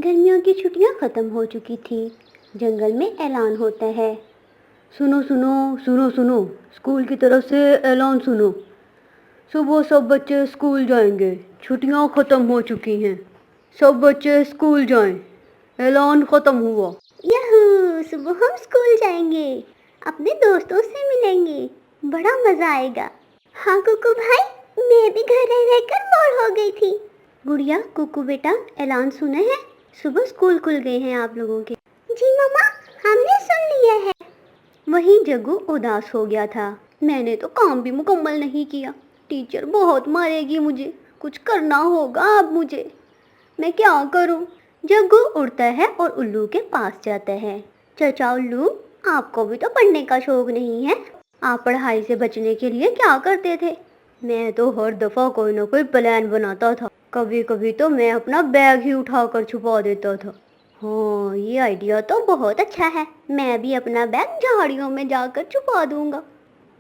گرمیوں کی چھٹیاں ختم ہو چکی تھی۔ جنگل میں اعلان ہوتا ہے، سنو سنو سنو سنو، اسکول کی طرف سے اعلان سنو۔ صبح سب بچے اسکول جائیں گے، چھٹیاں ختم ہو چکی ہیں، سب بچے اسکول جائیں، اعلان ختم ہوا۔ یہو! صبح ہم اسکول جائیں گے، اپنے دوستوں سے ملیں گے، بڑا مزہ آئے گا۔ ہاں کوکو بھائی، میں بھی گھر رہ کر بور ہو گئی تھی۔ گڑیا، کوکو بیٹا، اعلان سنے ہیں؟ صبح اسکول کھل گئے ہیں آپ لوگوں کے۔ جی مما، ہم نے سن لیا ہے۔ وہیں جگو اداس ہو گیا تھا۔ میں نے تو کام بھی مکمل نہیں کیا، ٹیچر بہت مارے گی مجھے، کچھ کرنا ہوگا اب مجھے، میں کیا کروں؟ جگو اڑتا ہے اور الو کے پاس جاتا ہے۔ چچا الو، آپ کو بھی تو پڑھنے کا شوق نہیں ہے، آپ پڑھائی سے بچنے کے لیے کیا کرتے تھے؟ میں تو ہر دفعہ کوئی نہ کوئی پلان بناتا تھا، کبھی کبھی تو میں اپنا بیگ ہی اٹھا کر چھپا دیتا تھا۔ ہاں، یہ آئیڈیا تو بہت اچھا ہے، میں بھی اپنا بیگ جھاڑیوں میں جا کر چھپا دوں گا،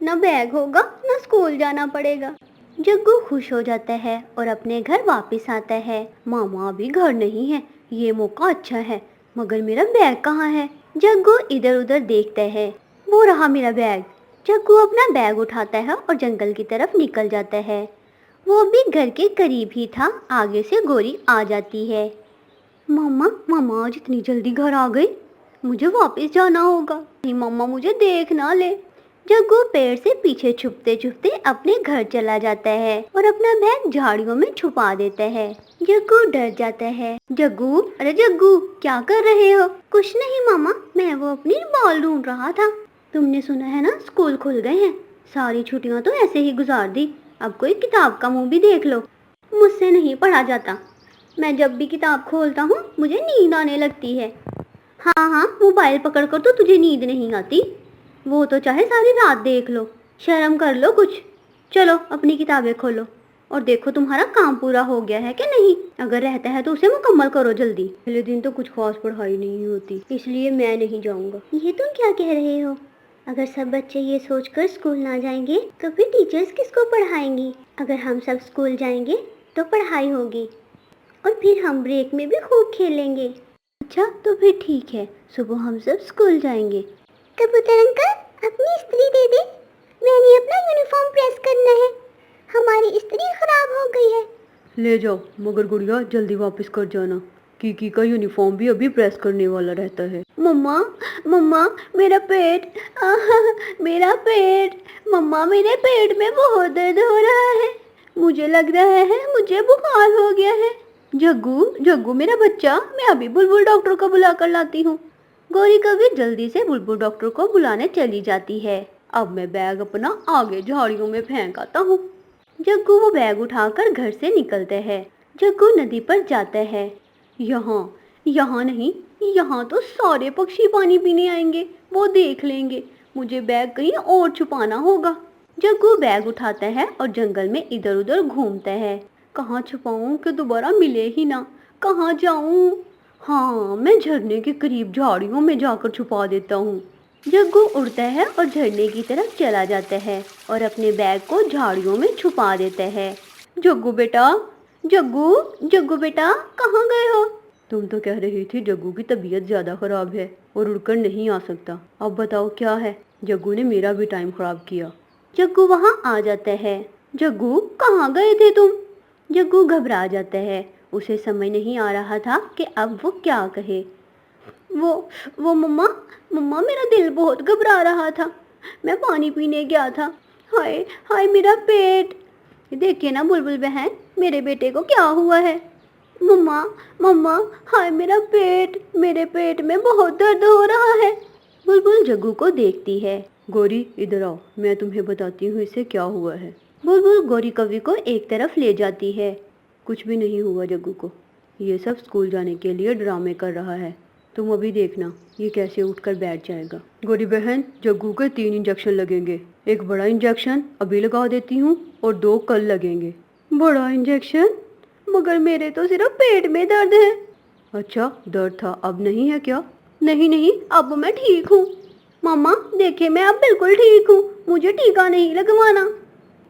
نہ بیگ ہوگا نہ اسکول جانا پڑے گا۔ جگو خوش ہو جاتا ہے اور اپنے گھر واپس آتا ہے۔ ماما ابھی گھر نہیں ہے، یہ موقع اچھا ہے، مگر میرا بیگ کہاں ہے؟ جگو ادھر ادھر دیکھتا ہے، وہ رہا میرا بیگ۔ جگو اپنا بیگ اٹھاتا ہے اور جنگل کی طرف نکل جاتا ہے۔ وہ بھی گھر کے قریب ہی تھا، آگے سے گوری آ جاتی ہے۔ ماما آج اتنی جلدی گھر آ گئی، مجھے واپس جانا ہوگا، نہیں ماما مجھے دیکھ نہ لے۔ جگو پیڑ سے پیچھے چھپتے چھپتے اپنے گھر چلا جاتا ہے اور اپنا بیگ جھاڑیوں میں چھپا دیتا ہے۔ جگو ڈر جاتا ہے۔ جگو، ارے جگو، کیا کر رہے ہو؟ کچھ نہیں ماما، میں وہ اپنی بال ڈھونڈ رہا تھا۔ تم نے سنا ہے نا اسکول کھل گئے ہیں، ساری چھٹیاں تو ایسے ہی گزار دی، اب کوئی کتاب کا منہ بھی دیکھ لو۔ مجھ سے نہیں پڑھا جاتا، میں جب بھی کتاب کھولتا ہوں مجھے نیند آنے لگتی ہے۔ ہاں، موبائل پکڑ کر تو تجھے نیند نہیں آتی، وہ تو چاہے ساری رات دیکھ لو، شرم کر لو کچھ۔ چلو اپنی کتابیں کھولو اور دیکھو تمہارا کام پورا ہو گیا ہے کہ نہیں، اگر رہتا ہے تو اسے مکمل کرو جلدی۔ پہلے دن تو کچھ خاص پڑھائی نہیں ہوتی، اس لیے میں نہیں جاؤں گا۔ یہ تم کیا کہہ رہے ہو؟ اگر سب بچے یہ سوچ کر اسکول نہ جائیں گے تو پھر ٹیچرز کس کو پڑھائیں گی؟ اگر ہم سب اسکول جائیں گے تو پڑھائی ہوگی اور پھر ہم بریک میں بھی خوب کھیلیں گے۔ اچھا تو پھر ٹھیک ہے، صبح ہم سب اسکول جائیں گے۔ کبوتر انکل، اپنی استری دے دے، میں نے اپنا یونیفارم پریس کرنا ہے، ہماری استری خراب ہو گئی ہے۔ لے جاؤ، مگر گڑیا جلدی واپس کر جانا، کیکی کا یونیفارم بھی ابھی پریس کرنے والا رہتا ہے۔ مما میرا پیٹ، میرا پیٹ، مما میرے پیٹ میں بہت درد ہو رہا ہے، مجھے لگ رہا ہے مجھے بخار ہو گیا ہے۔ جگو میرا بچہ، میں ابھی بلبل ڈاکٹر کو بلا کر لاتی ہوں۔ گوری کبھی جلدی سے بلبل ڈاکٹر کو بلانے چلی جاتی ہے۔ اب میں بیگ اپنا آگے جھاڑیوں میں پھینک آتا ہوں۔ جگو وہ بیگ اٹھا کر گھر سے نکلتے ہے۔ جگو ندی پر جاتا ہے۔ یہاں نہیں، یہاں تو سارے پکشی پانی پینے آئیں گے، وہ دیکھ لیں گے، مجھے بیگ کہیں اور چھپانا ہوگا۔ جگو بیگ اٹھاتا ہے اور جنگل میں ادھر ادھر گھومتا ہے۔ کہاں چھپاؤں کہ دوبارہ ملے ہی نہ، کہاں جاؤں؟ ہاں، میں جھرنے کے قریب جھاڑیوں میں جا کر چھپا دیتا ہوں۔ جگو اڑتا ہے اور جھرنے کی طرف چلا جاتا ہے اور اپنے بیگ کو جھاڑیوں میں چھپا دیتا ہے۔ جگو بیٹا، جگو بیٹا، کہاں گئے ہو؟ تم تو کہہ رہی تھی جگو کی طبیعت زیادہ خراب ہے اور اڑ کر نہیں آ سکتا، اب بتاؤ کیا ہے؟ جگو نے میرا بھی ٹائم خراب کیا۔ جگو وہاں آ جاتا ہے۔ جگو، کہاں گئے تھے تم؟ جگو گھبرا جاتا ہے، اسے سمجھ نہیں آ رہا تھا کہ اب وہ کیا کہے۔ وہ مما میرا دل بہت گھبرا رہا تھا، میں پانی پینے گیا تھا، ہائے میرا پیٹ۔ دیکھیے نا بلبل بہن، میرے بیٹے کو کیا ہوا ہے؟ مما ہائے میرا پیٹ، میرے پیٹ میں بہت درد ہو رہا ہے۔ بلبل جگو کو دیکھتی ہے۔ گوری ادھر آؤ، میں تمہیں بتاتی ہوں اسے کیا ہوا ہے۔ بلبل گوری کوی کو ایک طرف لے جاتی ہے۔ کچھ بھی نہیں ہوا جگو کو، یہ سب اسکول جانے کے لیے ڈرامے کر رہا ہے، تم ابھی دیکھنا یہ کیسے اٹھ کر بیٹھ جائے گا۔ گوری بہن، جگو کے 3 انجیکشن لگیں گے، ایک بڑا انجیکشن ابھی لگا دیتی ہوں اور 2 کل لگیں گے۔ بڑا انجیکشن؟ مگر میرے تو صرف پیٹ میں درد ہے۔ اچھا، درد تھا، اب نہیں ہے کیا؟ نہیں، اب میں ٹھیک ہوں۔ مما دیکھیں، میں اب بالکل ٹھیک ہوں، مجھے ٹیکا نہیں لگوانا۔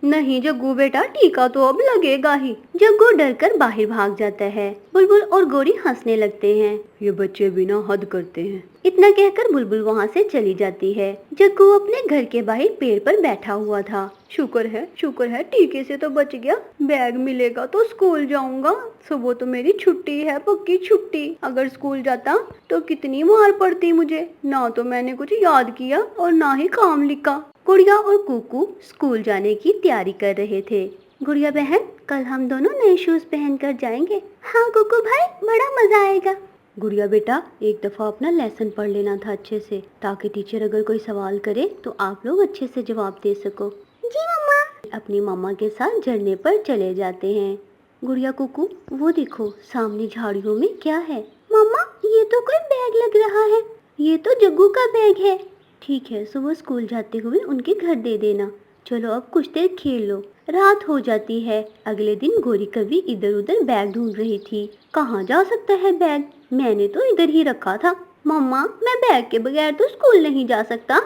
नहीं जग्गू बेटा, टीका तो अब लगेगा ही। जग्गू डर कर बाहर भाग जाता है। बुलबुल और गौरी हंसने लगते हैं। ये बच्चे भी ना हद करते हैं। इतना कहकर बुलबुल वहाँ से चली जाती है। जग्गू अपने घर के बाहर पेड़ पर बैठा हुआ था। शुक्र है टीके से तो बच गया। बैग मिलेगा तो स्कूल जाऊंगा। सुबह तो मेरी छुट्टी है, पक्की छुट्टी। अगर स्कूल जाता तो कितनी मार पड़ती मुझे। ना तो मैंने कुछ याद किया और ना ही काम लिखा। गुड़िया और कुकू स्कूल जाने की तैयारी कर रहे थे। गुड़िया बहन, कल हम दोनों नए शूज पहन कर जाएंगे। हाँ कुकू भाई, बड़ा मजा आएगा। गुड़िया बेटा, एक दफा अपना लेसन पढ़ लेना था अच्छे से, ताकि टीचर अगर कोई सवाल करे तो आप लोग अच्छे से जवाब दे सको। जी मम्मा। अपनी मम्मा के साथ झरने पर चले जाते हैं। गुड़िया कुकू, वो देखो सामने झाड़ियों में क्या है? मम्मा, ये तो कोई बैग लग रहा है। ये तो जग्गू का बैग है। ठीक है, सुबह स्कूल जाते हुए उनके घर दे देना। चलो अब कुछ देर खेल लो। रात हो जाती है। अगले दिन गौरी कभी इधर उधर बैग ढूंढ रही थी। कहाँ जा सकता है बैग? मैंने तो इधर ही रखा था। मम्मा, मैं बैग के बगैर तो स्कूल नहीं जा सकता,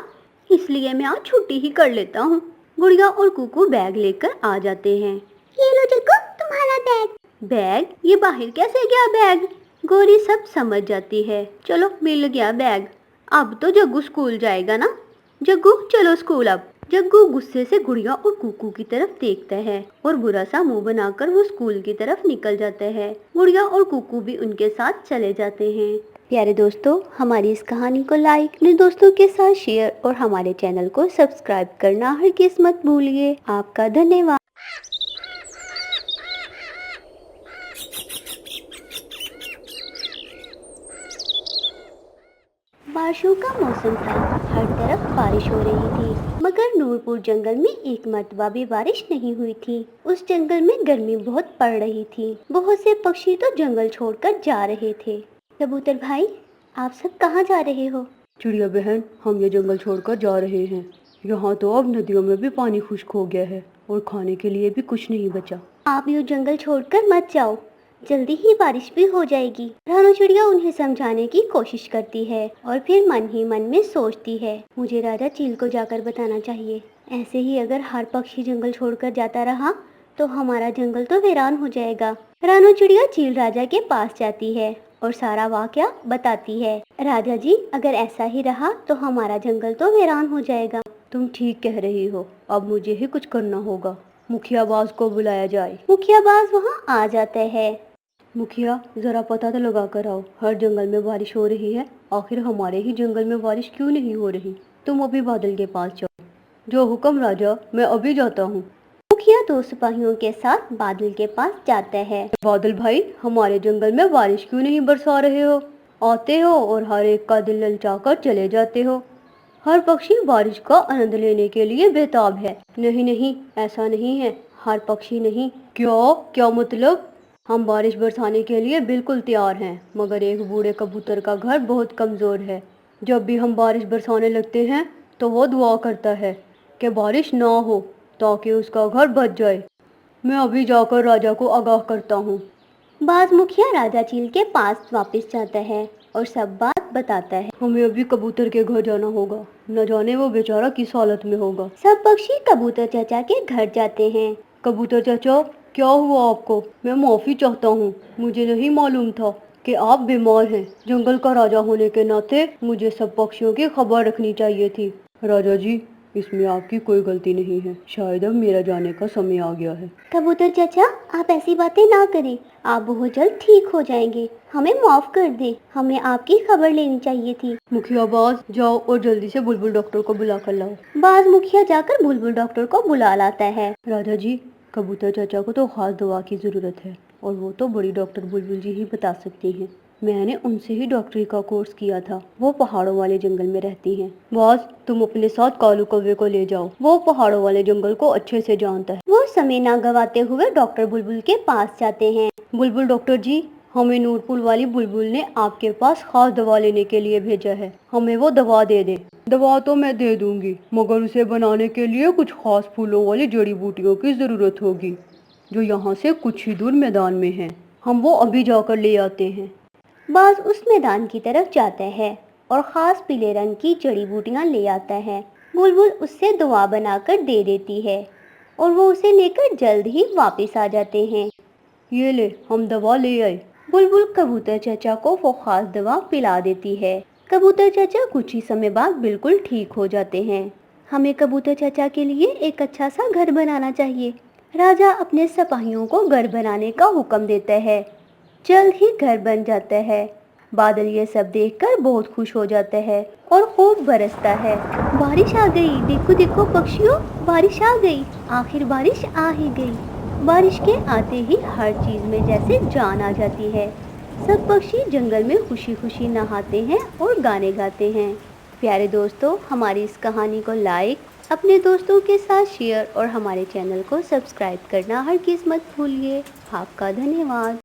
इसलिए मैं आज छुट्टी ही कर लेता हूँ। गुड़िया और कुकू बैग लेकर आ जाते हैं। ये लो जग्गू, तुम्हारा बैग। बैग? ये बाहर कैसे गया बैग? गौरी सब समझ जाती है। चलो मिल गया बैग। अब तो जग्गू स्कूल जाएगा ना। जग्गू चलो स्कूल अब। जग्गू गुस्से से गुड़िया और कुकू की तरफ देखता है और बुरा सा मुंह बनाकर वो स्कूल की तरफ निकल जाता है। गुड़िया और कुकू भी उनके साथ चले जाते हैं। प्यारे दोस्तों, हमारी इस कहानी को लाइक, अपने दोस्तों के साथ शेयर और हमारे चैनल को सब्सक्राइब करना हरगिज़ मत भूलिए। आपका धन्यवाद। बारिशों का मौसम था। हर तरफ बारिश हो रही थी, मगर नूरपुर जंगल में एक मर्तबा भी बारिश नहीं हुई थी। उस जंगल में गर्मी बहुत पड़ रही थी। बहुत से पक्षी तो जंगल छोड़कर जा रहे थे। कबूतर भाई, आप सब कहाँ जा रहे हो? चिड़िया बहन, हम ये जंगल छोड़कर जा रहे हैं। यहाँ तो अब नदियों में भी पानी खुश्क हो गया है और खाने के लिए भी कुछ नहीं बचा। आप ये जंगल छोड़कर मत जाओ, जल्दी ही बारिश भी हो जाएगी। रानू चिड़िया उन्हें समझाने की कोशिश करती है और फिर मन ही मन में सोचती है, मुझे राजा चील को जाकर बताना चाहिए। ऐसे ही अगर हर पक्षी जंगल छोड़कर जाता रहा तो हमारा जंगल तो वीरान हो जाएगा। रानू चिड़िया चील राजा के पास जाती है और सारा वाकया बताती है। राजा जी, अगर ऐसा ही रहा तो हमारा जंगल तो वीरान हो जाएगा। तुम ठीक कह रही हो, अब मुझे ही कुछ करना होगा। मुखिया बाज को बुलाया जाए। मुखिया बाज वहाँ आ जाते हैं। मुखिया, जरा पता तो लगा कर आओ, हर जंगल में बारिश हो रही है, आखिर हमारे ही जंगल में बारिश क्यों नहीं हो रही? तुम अभी बादल के पास जाओ। जो हुक्म राजा, मैं अभी जाता हूँ। मुखिया दो सिपाहियों के साथ बादल के पास जाता है। बादल भाई, हमारे जंगल में बारिश क्यों नहीं बरसा रहे हो? आते हो और हर एक का दिल ललचाकर चले जाते हो। हर पक्षी बारिश का आनंद लेने के लिए बेताब है। नहीं नहीं, ऐसा नहीं है, हर पक्षी नहीं। क्या मतलब? हम बारिश बरसाने के लिए बिल्कुल तैयार हैं, मगर एक बूढ़े कबूतर का घर बहुत कमज़ोर है। जब भी हम बारिश बरसाने लगते हैं तो वो दुआ करता है कि बारिश ना हो, ताकि उसका घर बच जाए। मैं अभी जाकर राजा को आगाह करता हूँ। बाज मुखिया राजा चील के पास वापस जाता है और सब बात बताता है। हमें अभी कबूतर के घर जाना होगा, न जाने वो बेचारा किस हालत में होगा। सब पक्षी कबूतर चाचा के घर जाते हैं। कबूतर चाचा, क्या हुआ आपको? मैं माफ़ी चाहता हूँ, मुझे नहीं मालूम था कि आप बीमार हैं। जंगल का राजा होने के नाते मुझे सब पक्षियों की खबर रखनी चाहिए थी। राजा जी, इसमें आपकी कोई गलती नहीं है, शायद अब मेरा जाने का समय आ गया है। कबूतर चाचा, आप ऐसी बातें ना करें, आप बहुत जल्द ठीक हो जाएंगे। हमें माफ कर दे, हमें आपकी खबर लेनी चाहिए थी। मुखिया बाज, जाओ और जल्दी से बुलबुल डॉक्टर को बुला कर लाओ। बाज मुखिया जाकर बुलबुल डॉक्टर को बुला लाता है। राजा जी, कबूतर चाचा को तो खास दवा की ज़रूरत है और वो तो बड़ी डॉक्टर बुलबुल जी ही बता सकती हैं। मैंने उनसे ही डॉक्टरी का कोर्स किया था। वो पहाड़ों वाले जंगल में रहती हैं। बॉस, तुम अपने साथ कालू कौवे को ले जाओ, वो पहाड़ों वाले जंगल को अच्छे से जानता है। वो समय ना गवाते हुए डॉक्टर बुलबुल के पास जाते हैं। बुलबुल डॉक्टर जी, हमें नूरपुर वाली बुलबुल ने आपके पास खास दवा लेने के लिए भेजा है, हमें वो दवा दे दे। दवा तो मैं दे दूंगी, मगर उसे बनाने के लिए कुछ खास फूलों वाली जड़ी बूटियों की ज़रूरत होगी, जो यहाँ से कुछ ही दूर मैदान में है। हम वो अभी जाकर ले आते हैं। बाज उस मैदान की तरफ जाता है और ख़ास पीले रंग की जड़ी बूटियाँ ले आता है। बुलबुल उससे दुआ बनाकर दे देती है। और वो उसे लेकर जल्द ही वापस आ जाते हैं। ये ले, हम दवा ले आए। बुलबुल कबूतर चाचा को वो खास दवा पिला देती है। कबूतर चाचा कुछ ही समय बाद बिल्कुल ठीक हो जाते हैं। हमें कबूतर चाचा के लिए एक अच्छा सा घर बनाना चाहिए। राजा अपने सिपाहियों को घर बनाने का हुक्म देता है। जल्द ही घर बन जाता है। बादल ये सब देखकर बहुत खुश हो जाता है और खूब बरसता है। बारिश आ गई, देखो देखो पक्षियों, बारिश आ गई, आखिर बारिश आ ही गई। बारिश के आते ही हर चीज में जैसे जान आ जाती है। सब पक्षी जंगल में खुशी खुशी नहाते हैं और गाने गाते हैं। प्यारे दोस्तों, हमारी इस कहानी को लाइक, अपने दोस्तों के साथ शेयर और हमारे चैनल को सब्सक्राइब करना हरगिज़ मत भूलिए। आपका धन्यवाद।